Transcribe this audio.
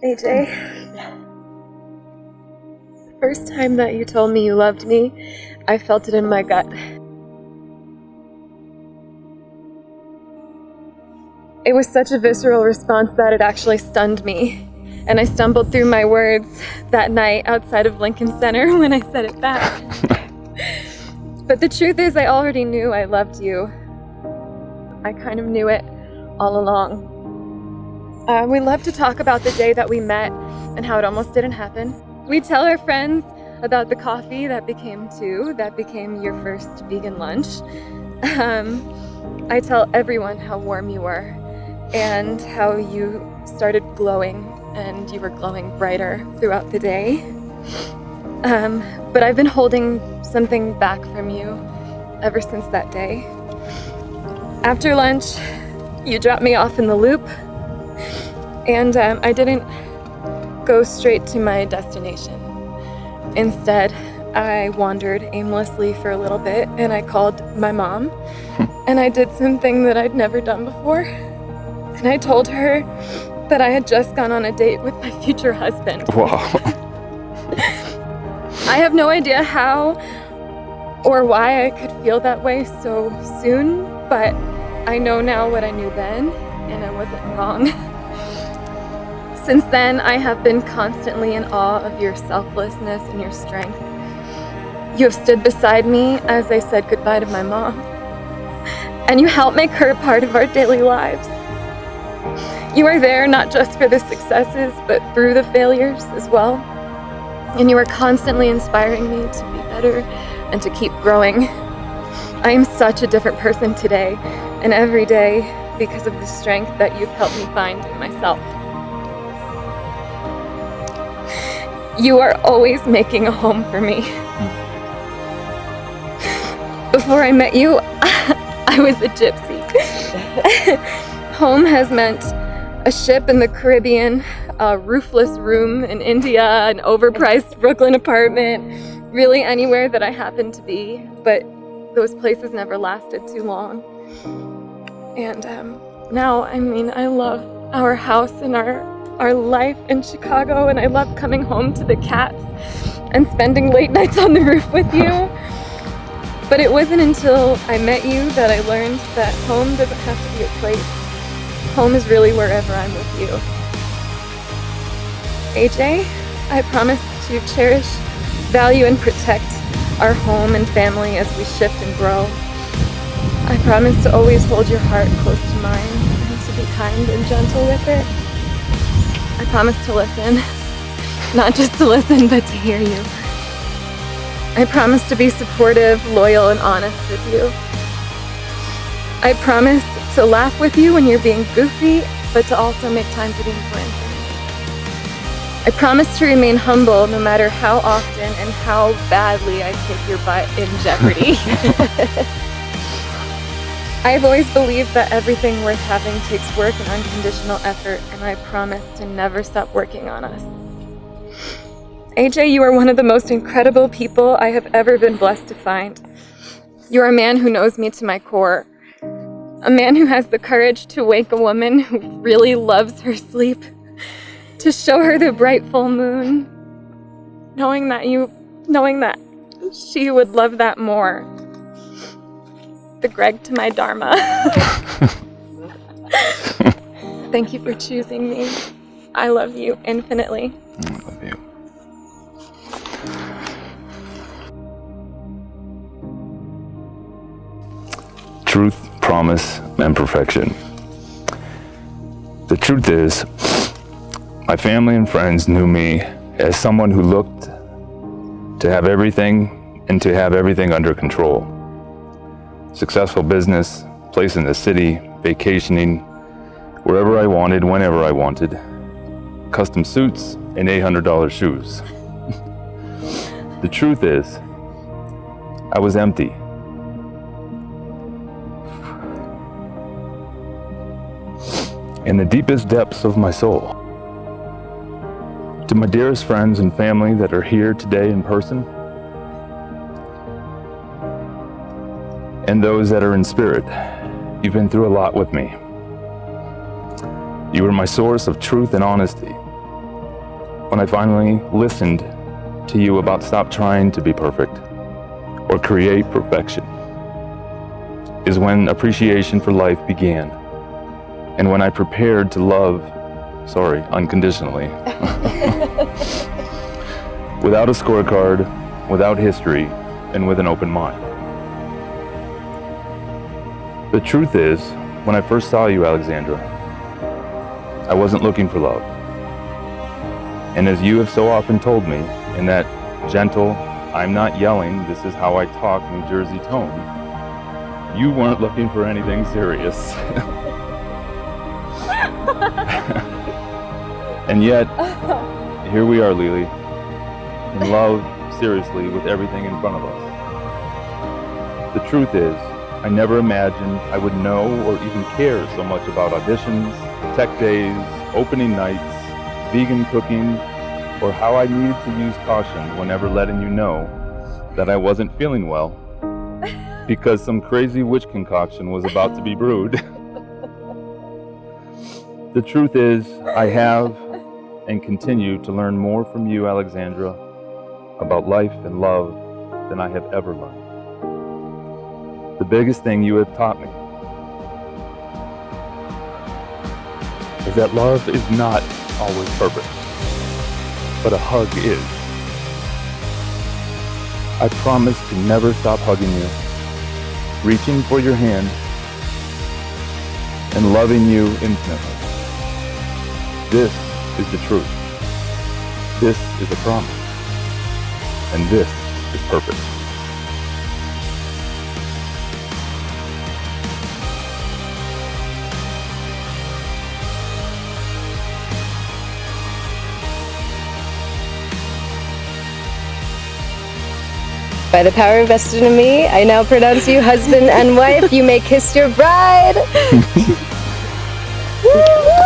AJ, the first time that you told me you loved me, I felt it in my gut. It was such a visceral response that it actually stunned me. And I stumbled through my words that night outside of Lincoln Center when I said it back. But the truth is, I already knew I loved you. I kind of knew it all along. We love to talk about the day that we met and how it almost didn't happen. We tell our friends about the coffee that became two, that became your first vegan lunch. I tell everyone how warm you were and how you started glowing, and you were glowing brighter throughout the day. But I've been holding something back from you ever since that day. After lunch, you dropped me off in the loop, and I didn't go straight to my destination. Instead, I wandered aimlessly for a little bit, and I called my mom, and I did something that I'd never done before. And I told her that I had just gone on a date with my future husband. Wow. I have no idea how or why I could feel that way so soon, but I know now what I knew then, and I wasn't wrong. Since then, I have been constantly in awe of your selflessness and your strength. You have stood beside me as I said goodbye to my mom, and you helped make her a part of our daily lives. You are there not just for the successes, but through the failures as well. And you are constantly inspiring me to be better and to keep growing. I am such a different person today and every day because of the strength that you've helped me find in myself. You are always making a home for me. Before I met you, I was a gypsy. Home has meant a ship in the Caribbean, a roofless room in India, an overpriced Brooklyn apartment, really anywhere that I happened to be, but those places never lasted too long. And now, I love our house and our life in Chicago, and I love coming home to the cats and spending late nights on the roof with you. But it wasn't until I met you that I learned that home doesn't have to be a place. Home is really wherever I'm with you. AJ, I promise to cherish, value, and protect our home and family as we shift and grow. I promise to always hold your heart close to mine and to be kind and gentle with it. I promise to listen, not just to listen, but to hear you. I promise to be supportive, loyal, and honest with you. I promise to laugh with you when you're being goofy, but to also make time for the important things. I promise to remain humble no matter how often and how badly I kick your butt in jeopardy. I've always believed that everything worth having takes work and unconditional effort, and I promise to never stop working on us. AJ, you are one of the most incredible people I have ever been blessed to find. You are a man who knows me to my core. A man who has the courage to wake a woman who really loves her sleep, to show her the bright full moon, knowing that she would love that more. The Greg to my Dharma. Thank you for choosing me. I love you infinitely. I love you. Truth, promise, and perfection. The truth is, my family and friends knew me as someone who looked to have everything and to have everything under control. Successful business, place in the city, vacationing, wherever I wanted, whenever I wanted, custom suits and $800 shoes. The truth is, I was empty. In the deepest depths of my soul. To my dearest friends and family that are here today in person, and those that are in spirit, you've been through a lot with me. You were my source of truth and honesty, when I finally listened to you about stop trying to be perfect or create perfection, is when appreciation for life began, and when I prepared to love, unconditionally, without a scorecard, without history, and with an open mind. The truth is, when I first saw you, Alexandra, I wasn't looking for love. And as you have so often told me, in that gentle, I'm not yelling, this is how I talk, New Jersey tone, you weren't looking for anything serious. And yet, here we are, Lily, in love, seriously, with everything in front of us. The truth is, I never imagined I would know or even care so much about auditions, tech days, opening nights, vegan cooking, or how I needed to use caution whenever letting you know that I wasn't feeling well because some crazy witch concoction was about to be brewed. The truth is, I have and continue to learn more from you, Alexandra, about life and love than I have ever learned. The biggest thing you have taught me is that love is not always perfect, but a hug is. I promise to never stop hugging you, reaching for your hand, and loving you infinitely. This is the truth. This is a promise. And this is perfect. By the power vested in me, I now pronounce you husband and wife. You may kiss your bride. Woo!